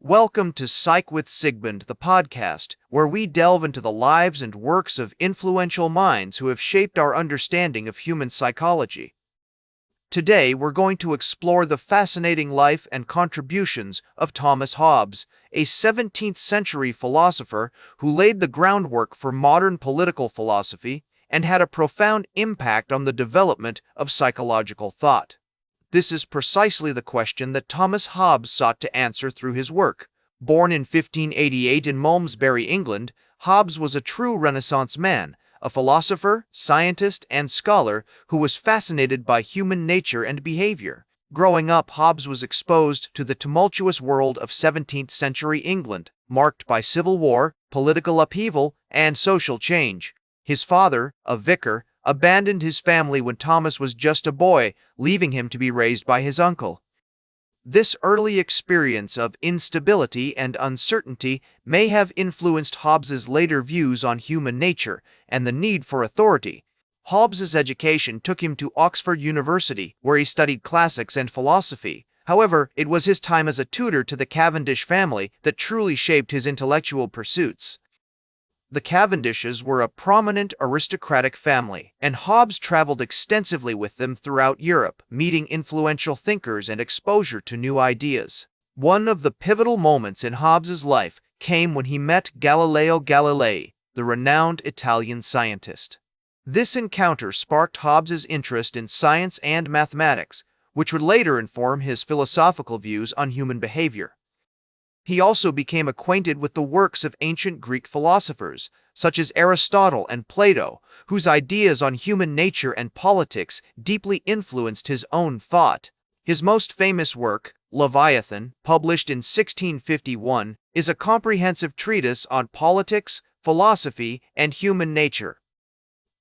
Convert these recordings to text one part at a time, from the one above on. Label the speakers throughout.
Speaker 1: Welcome to PsychWSigmund, the podcast, where we delve into the lives and works of influential minds who have shaped our understanding of human psychology. Today, we're going to explore the fascinating life and contributions of Thomas Hobbes, a 17th century philosopher who laid the groundwork for modern political philosophy and had a profound impact on the development of psychological thought. This is precisely the question that Thomas Hobbes sought to answer through his work. Born in 1588 in Malmesbury, England, Hobbes was a true Renaissance man, a philosopher, scientist, and scholar who was fascinated by human nature and behavior. Growing up, Hobbes was exposed to the tumultuous world of 17th century England, marked by civil war, political upheaval, and social change. His father, a vicar, abandoned his family when Thomas was just a boy, leaving him to be raised by his uncle. This early experience of instability and uncertainty may have influenced Hobbes's later views on human nature and the need for authority. Hobbes's education took him to Oxford University, where he studied classics and philosophy. However, it was his time as a tutor to the Cavendish family that truly shaped his intellectual pursuits. The Cavendishes were a prominent aristocratic family, and Hobbes traveled extensively with them throughout Europe, meeting influential thinkers and exposure to new ideas. One of the pivotal moments in Hobbes's life came when he met Galileo Galilei, the renowned Italian scientist. This encounter sparked Hobbes's interest in science and mathematics, which would later inform his philosophical views on human behavior. He also became acquainted with the works of ancient Greek philosophers, such as Aristotle and Plato, whose ideas on human nature and politics deeply influenced his own thought. His most famous work, Leviathan, published in 1651, is a comprehensive treatise on politics, philosophy, and human nature.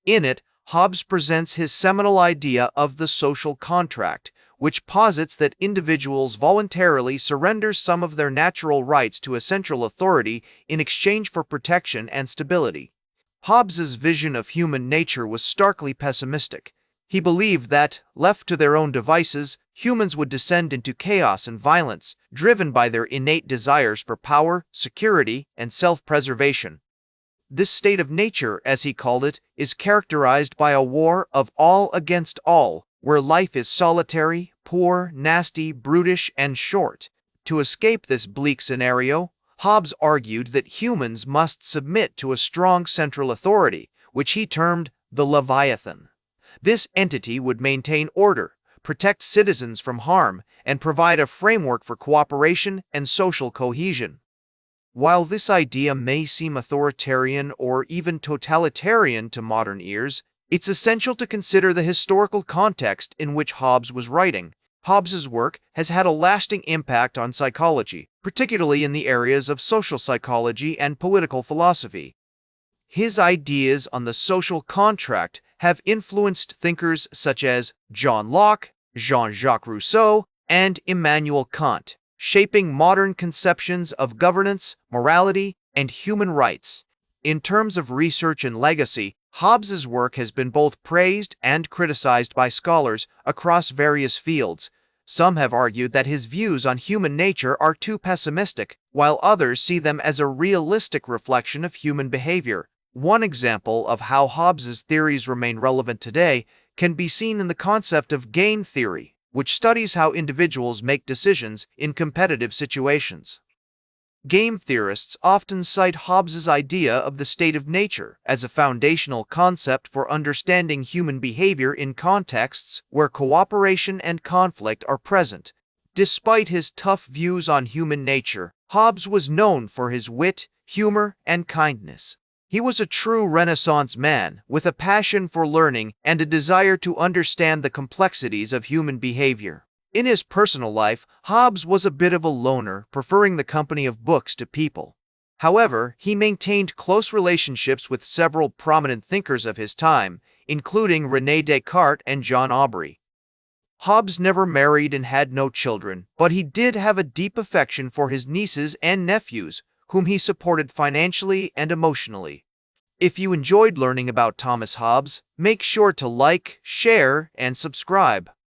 Speaker 1: In it, Hobbes presents his seminal idea of the social contract, which posits that individuals voluntarily surrender some of their natural rights to a central authority in exchange for protection and stability. Hobbes's vision of human nature was starkly pessimistic. He believed that, left to their own devices, humans would descend into chaos and violence, driven by their innate desires for power, security, and self-preservation. This state of nature, as he called it, is characterized by a war of all against all, where life is solitary, poor, nasty, brutish, and short. To escape this bleak scenario, Hobbes argued that humans must submit to a strong central authority, which he termed the Leviathan. This entity would maintain order, protect citizens from harm, and provide a framework for cooperation and social cohesion. While this idea may seem authoritarian or even totalitarian to modern ears, it's essential to consider the historical context in which Hobbes was writing. Hobbes's work has had a lasting impact on psychology, particularly in the areas of social psychology and political philosophy. His ideas on the social contract have influenced thinkers such as John Locke, Jean-Jacques Rousseau, and Immanuel Kant, shaping modern conceptions of governance, morality, and human rights. In terms of research and legacy, Hobbes's work has been both praised and criticized by scholars across various fields. Some have argued that his views on human nature are too pessimistic, while others see them as a realistic reflection of human behavior. One example of how Hobbes's theories remain relevant today can be seen in the concept of game theory, which studies how individuals make decisions in competitive situations. Game theorists often cite Hobbes's idea of the state of nature as a foundational concept for understanding human behavior in contexts where cooperation and conflict are present. Despite his tough views on human nature, Hobbes was known for his wit, humor, and kindness. He was a true Renaissance man with a passion for learning and a desire to understand the complexities of human behavior. In his personal life, Hobbes was a bit of a loner, preferring the company of books to people. However, he maintained close relationships with several prominent thinkers of his time, including René Descartes and John Aubrey. Hobbes never married and had no children, but he did have a deep affection for his nieces and nephews, whom he supported financially and emotionally. If you enjoyed learning about Thomas Hobbes, make sure to like, share, and subscribe.